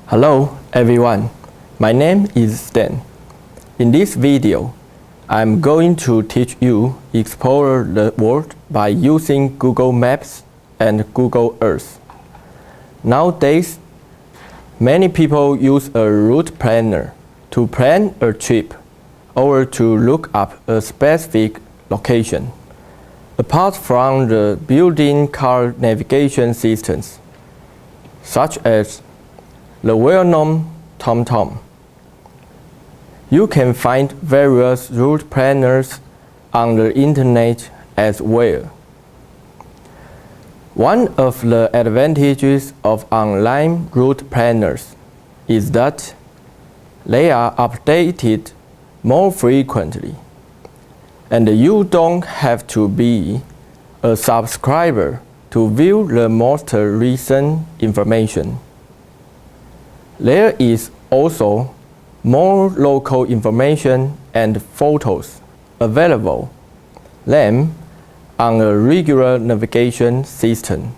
Hello everyone, my name is Stan. In this video, I'm going to teach you explore the world by using Google Maps and Google Earth. Nowadays, many people use a route planner to plan a trip or to look up a specific location. Apart from the built-in car navigation systems, such as the well-known TomTom, you can find various route planners on the internet as well. One of the advantages of online route planners is that they are updated more frequently, and you don't have to be a subscriber to view the most recent information. There is also more local information and photos available than on a regular navigation system.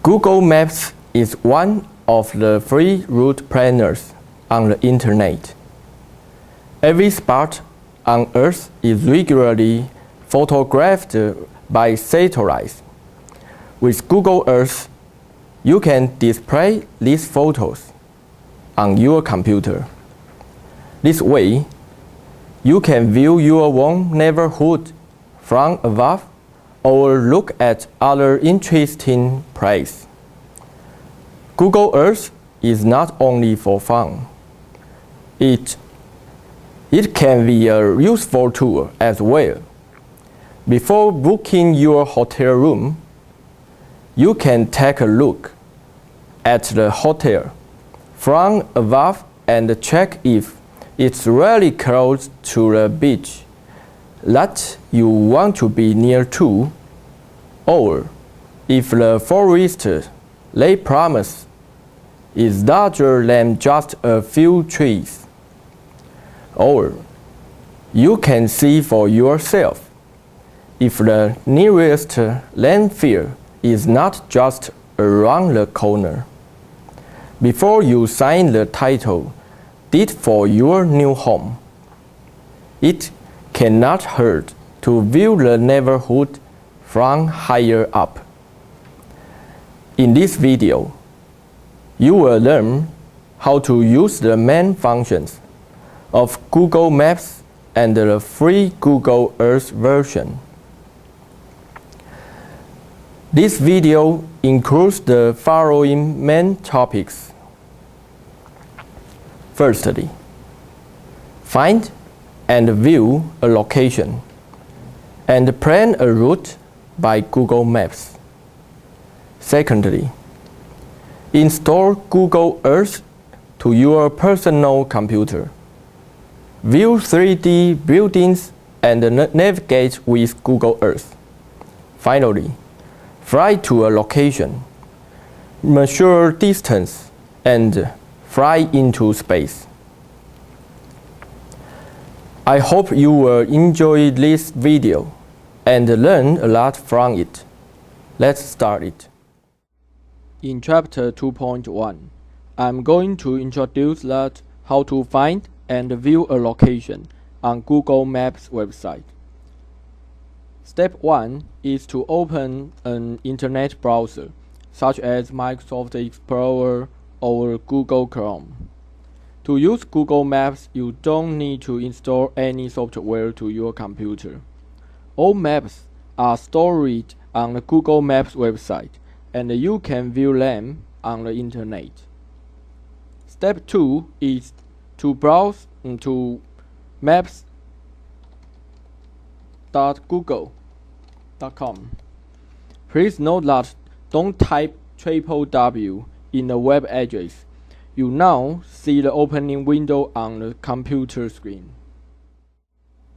Google Maps is one of the free route planners on the internet. Every spot on Earth is regularly photographed by satellite. With Google Earth, you can display these photos on your computer. This way, you can view your own neighborhood from above or look at other interesting places. Google Earth is not only for fun. It can be a useful tool as well. Before booking your hotel room, you can take a look at the hotel from above and check if it's really close to the beach that you want to be near to, or if the forest they promise is larger than just a few trees. Or you can see for yourself if the nearest landfill is not just around the corner. Before you sign the title deed for your new home, it cannot hurt to view the neighborhood from higher up. In this video, you will learn how to use the main functions of Google Maps and the free Google Earth version. This video includes the following main topics. Firstly, find and view a location and plan a route by Google Maps. Secondly, install Google Earth to your personal computer. View 3D buildings and navigate with Google Earth. Finally, fly to a location, measure distance, and fly into space. I hope you will enjoy this video and learn a lot from it. Let's start it. In Chapter 2.1, I'm going to introduce that how to find and view a location on Google Maps website. Step 1 is to open an internet browser, such as Microsoft Explorer or Google Chrome. To use Google Maps, you don't need to install any software to your computer. All maps are stored on the Google Maps website, and you can view them on the internet. Step 2 is to browse to maps.google.com. Please note that don't type www in the web address. You now see the opening window on the computer screen.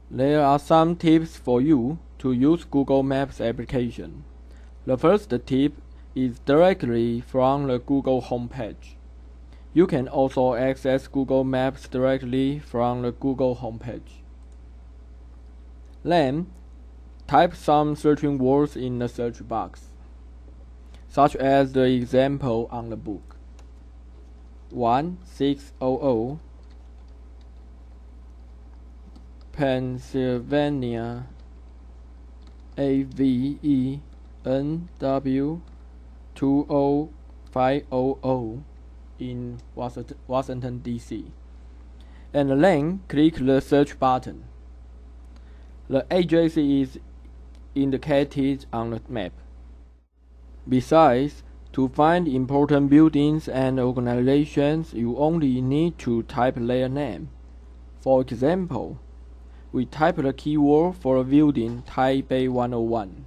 There are some tips for you to use Google Maps application. The first tip is directly from the Google homepage. You can also access Google Maps directly from the Google homepage. Then, type some searching words in the search box, such as the example on the book. 1600 Pennsylvania AVENW 20500 in Washington, D.C. And then click the search button. The address is indicated on the map. Besides, to find important buildings and organizations, you only need to type their name. For example, we type the keyword for the building Taipei 101.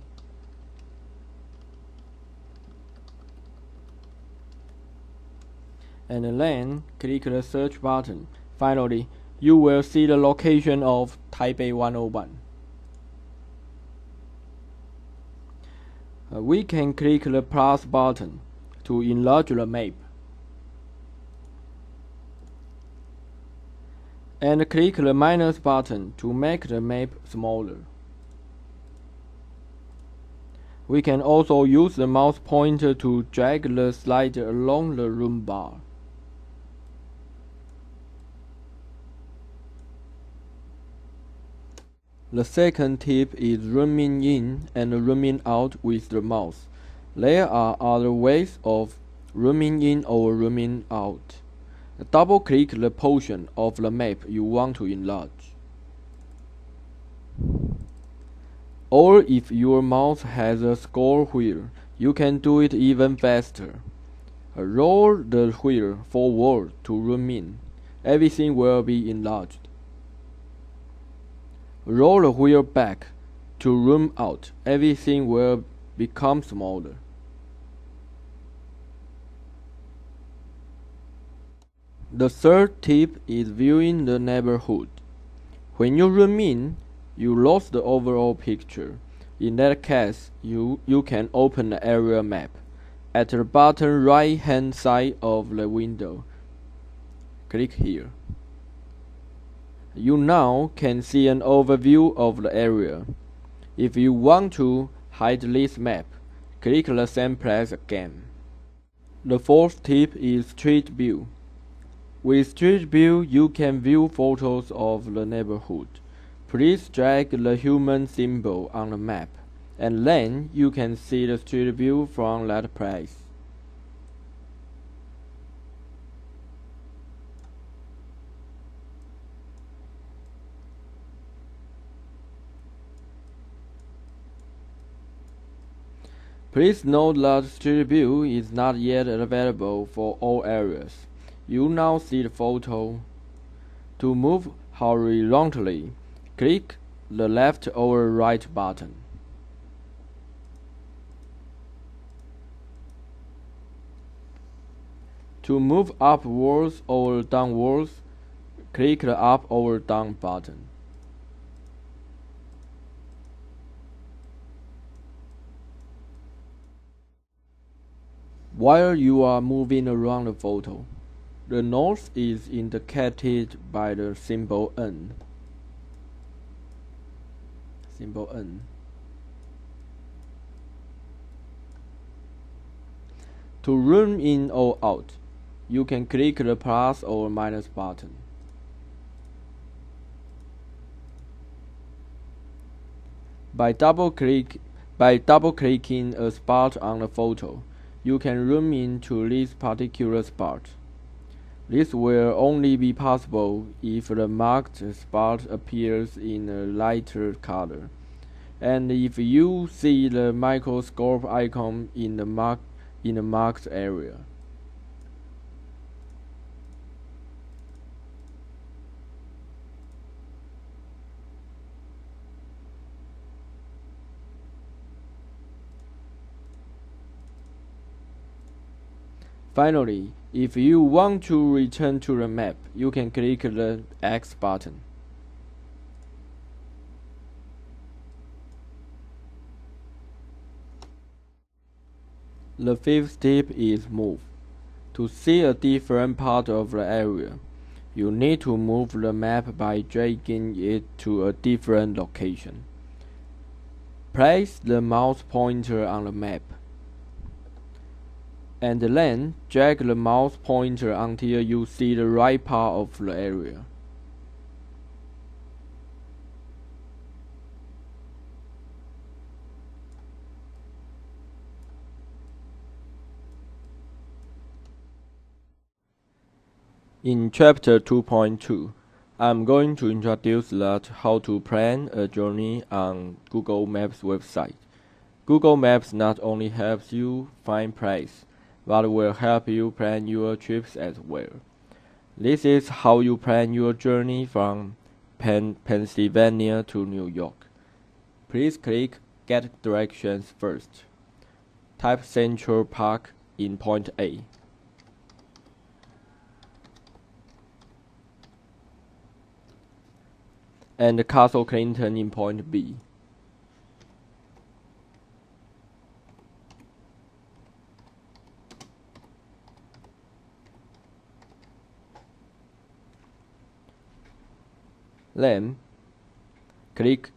And then click the search button. Finally, you will see the location of Taipei 101. We can click the plus button to enlarge the map. And click the minus button to make the map smaller. We can also use the mouse pointer to drag the slider along the room bar. The second tip is zooming in and zooming out with the mouse. There are other ways of zooming in or zooming out. Double-click the portion of the map you want to enlarge. Or if your mouse has a scroll wheel, you can do it even faster. Roll the wheel forward to zoom in. Everything will be enlarged. Roll the wheel back to zoom out. Everything will become smaller. The third tip is viewing the neighborhood. When you zoom in, you lose the overall picture. In that case, you can open the area map at the bottom right hand side of the window. Click here. You now can see an overview of the area. If you want to hide this map, click the same place again. The fourth tip is Street View. With Street View, you can view photos of the neighborhood. Please drag the human symbol on the map, and then you can see the street view from that place. Please note that Street View is not yet available for all areas. You now see the photo. To move horizontally, click the left or right button. To move upwards or downwards, click the up or down button. While you are moving around the photo, the north is indicated by the symbol N. To zoom in or out, you can click the plus or minus button. By double-clicking a spot on the photo, you can zoom in to this particular spot. This will only be possible if the marked spot appears in a lighter color, and if you see the microscope icon in the marked area. Finally, if you want to return to the map, you can click the X button. The fifth tip is move. To see a different part of the area, you need to move the map by dragging it to a different location. Place the mouse pointer on the map. and then drag the mouse pointer until you see the right part of the area. In Chapter 2.2, I'm going to introduce that how to plan a journey on Google Maps website. Google Maps not only helps you find places, but will help you plan your trips as well. This is how you plan your journey from Pennsylvania to New York. Please click Get Directions first. Type Central Park in point A. And Castle Clinton in point B. Then, click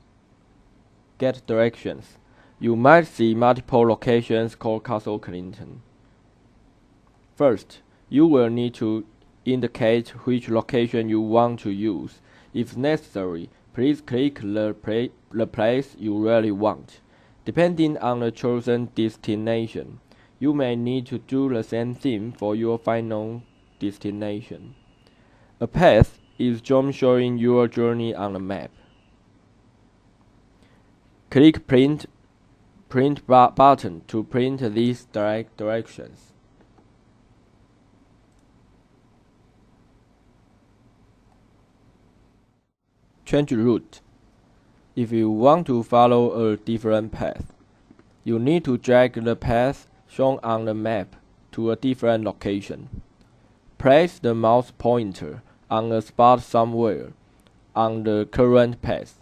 Get Directions. You might see multiple locations called Castle Clinton. First, you will need to indicate which location you want to use. If necessary, please click the place you really want. Depending on the chosen destination, you may need to do the same thing for your final destination. A path is just showing your journey on the map. Click Print button to print these directions. Change route. If you want to follow a different path, you need to drag the path shown on the map to a different location. Place the mouse pointer on a spot somewhere on the current path.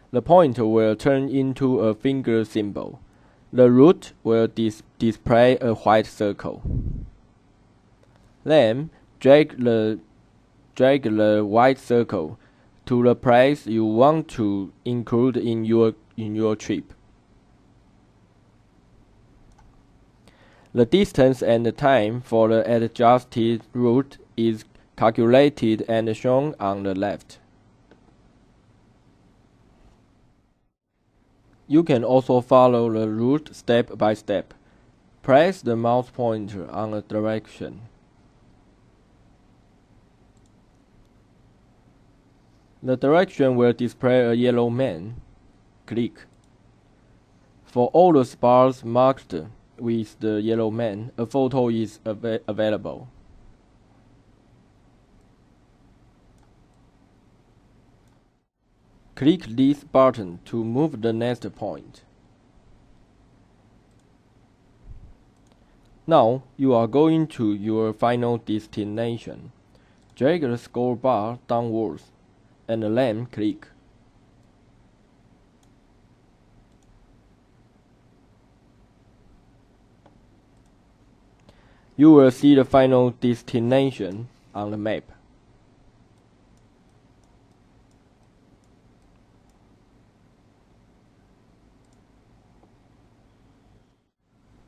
The pointer will turn into a finger symbol. The route will display a white circle. Then drag the white circle to the place you want to include in your trip. The distance and the time for the adjusted route is calculated and shown on the left. You can also follow the route step by step. Place the mouse pointer on a direction. The direction will display a yellow man. Click. For all the spots marked with the yellow man, a photo is available. Click this button to move the next point. Now you are going to your final destination. Drag the scroll bar downwards and then click. You will see the final destination on the map.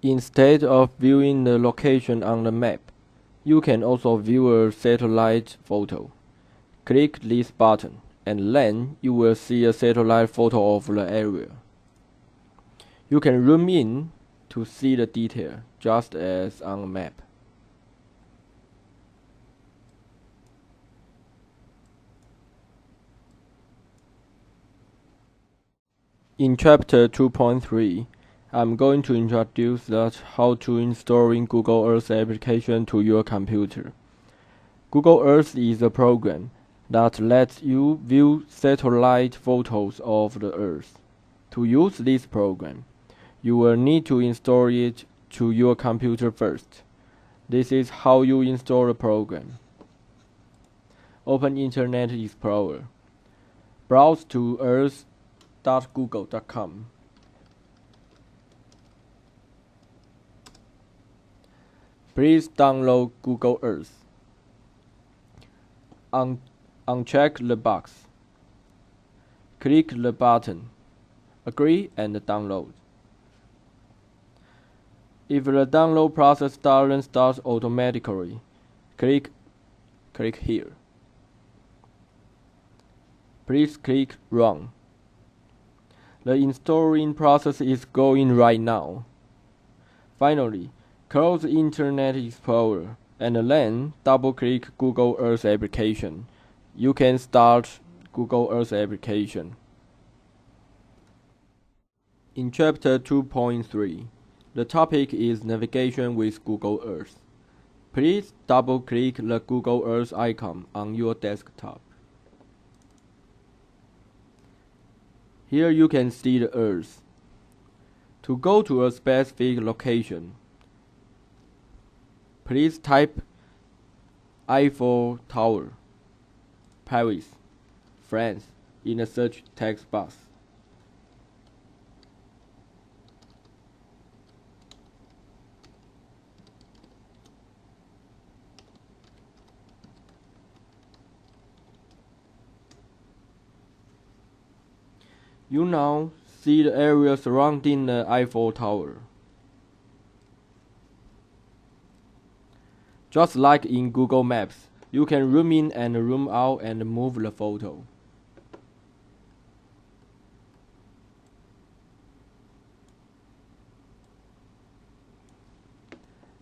Instead of viewing the location on the map, you can also view a satellite photo. Click this button, and then you will see a satellite photo of the area. You can zoom in to see the detail, just as on the map. In Chapter 2.3, I'm going to introduce how to installing Google Earth application to your computer. Google Earth is a program that lets you view satellite photos of the Earth. To use this program, you will need to install it to your computer first. This is how you install the program. Open Internet Explorer. Browse to earth.google.com. Please download Google Earth. Uncheck the box. Click the button. Agree and download. If the download process doesn't start automatically, click here. Please click Run. The installing process is going right now. Finally, close Internet Explorer and then double-click Google Earth application. You can start Google Earth application. In Chapter 2.3, the topic is navigation with Google Earth. Please double-click the Google Earth icon on your desktop. Here you can see the Earth. To go to a specific location, please type Eiffel Tower, Paris, France in the search text box. You now see the area surrounding the Eiffel Tower. Just like in Google Maps, you can zoom in and zoom out and move the photo.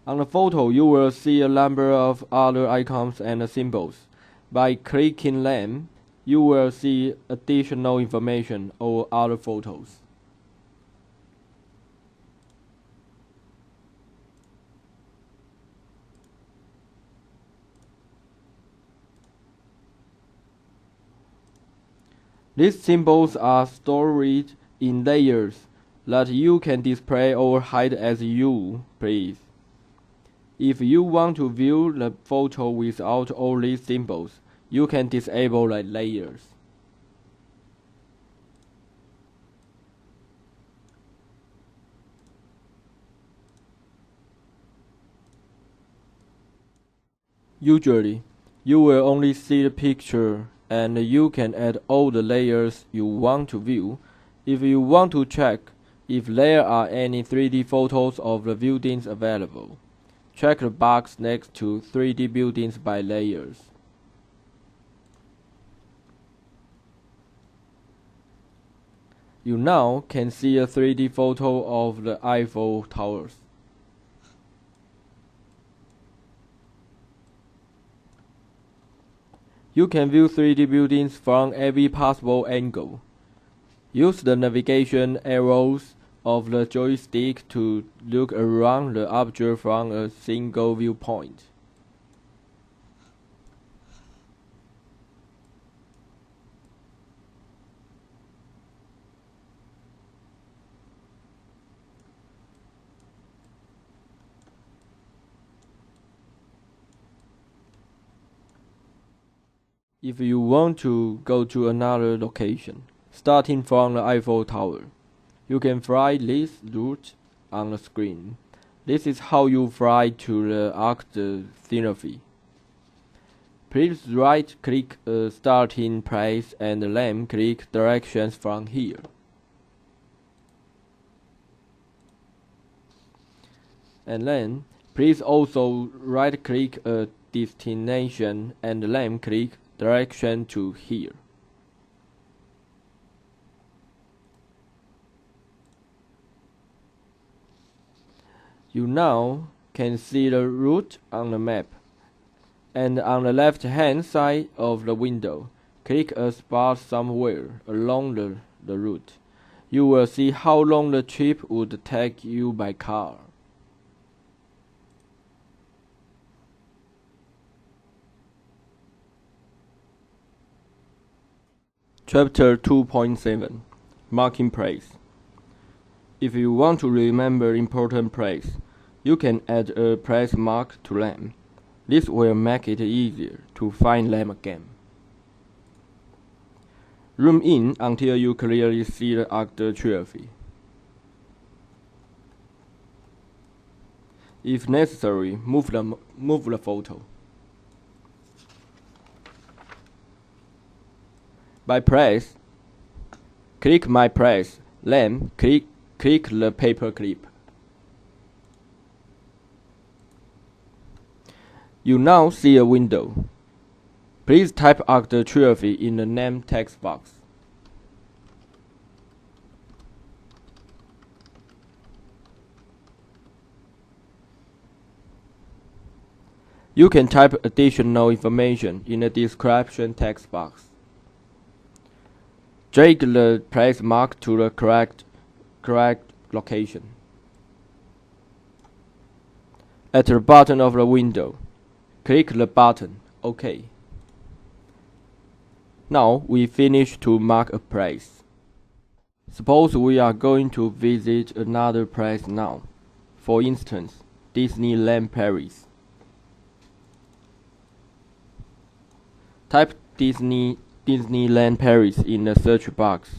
On the photo, you will see a number of other icons and symbols. By clicking them, you will see additional information or other photos. These symbols are stored in layers that you can display or hide as you please. If you want to view the photo without all these symbols, you can disable the layers. Usually, you will only see the picture, and you can add all the layers you want to view. If you want to check if there are any 3D photos of the buildings available, check the box next to 3D buildings by layers. You now can see a 3D photo of the Eiffel Towers. You can view 3D buildings from every possible angle. Use the navigation arrows of the joystick to look around the object from a single viewpoint. If you want to go to another location, starting from the Eiffel Tower, you can fly this route on the screen. This is how you fly to the Arc de Triomphe. Please right-click a starting place and then click Directions from here. And then, please also right-click a destination and then click Direction to here. You now can see the route on the map, and on the left hand side of the window, click a spot somewhere along the route. You will see how long the trip would take you by car. Chapter 2.7 Marking Place. If you want to remember important place, you can add a place mark to them. This will make it easier to find them again. Zoom in until you clearly see the Arc de Triomphe. If necessary, move the photo. By place, click My Place, then click the paper clip. You now see a window. Please type Octatriphy in the name text box. You can type additional information in the description text box. Drag the place mark to the correct location. At the bottom of the window, click the button OK. Now we finish to mark a place. Suppose we are going to visit another place now. For instance, Disneyland Paris. Type Disneyland Paris in the search box.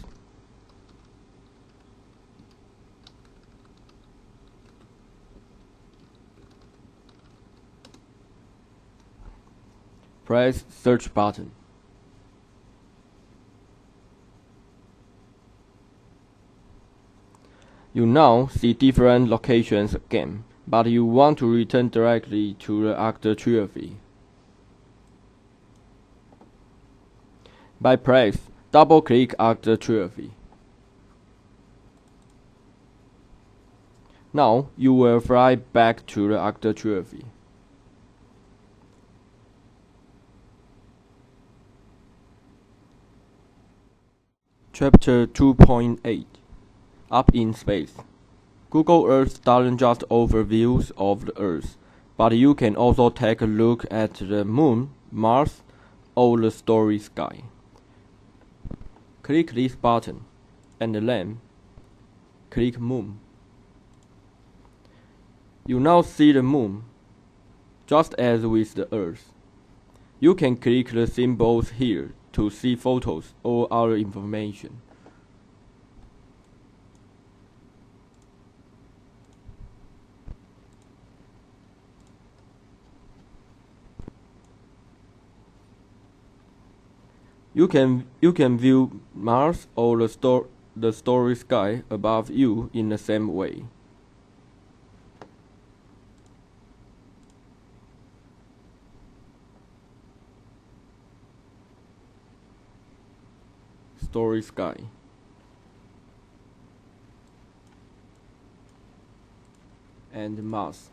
Press search button. You now see different locations again, but you want to return directly to the Octatriphy. By press, double-click Octatriphy. Now you will fly back to the Octatriphy. Chapter 2.8 Up in Space. Google Earth doesn't just offer views of the Earth, but you can also take a look at the Moon, Mars, or the starry sky. Click this button, and then click Moon. You now see the Moon, just as with the Earth. You can click the symbols here to see photos or other information. You can view Mars or the starry sky above you in the same way. Starry sky. And Mars.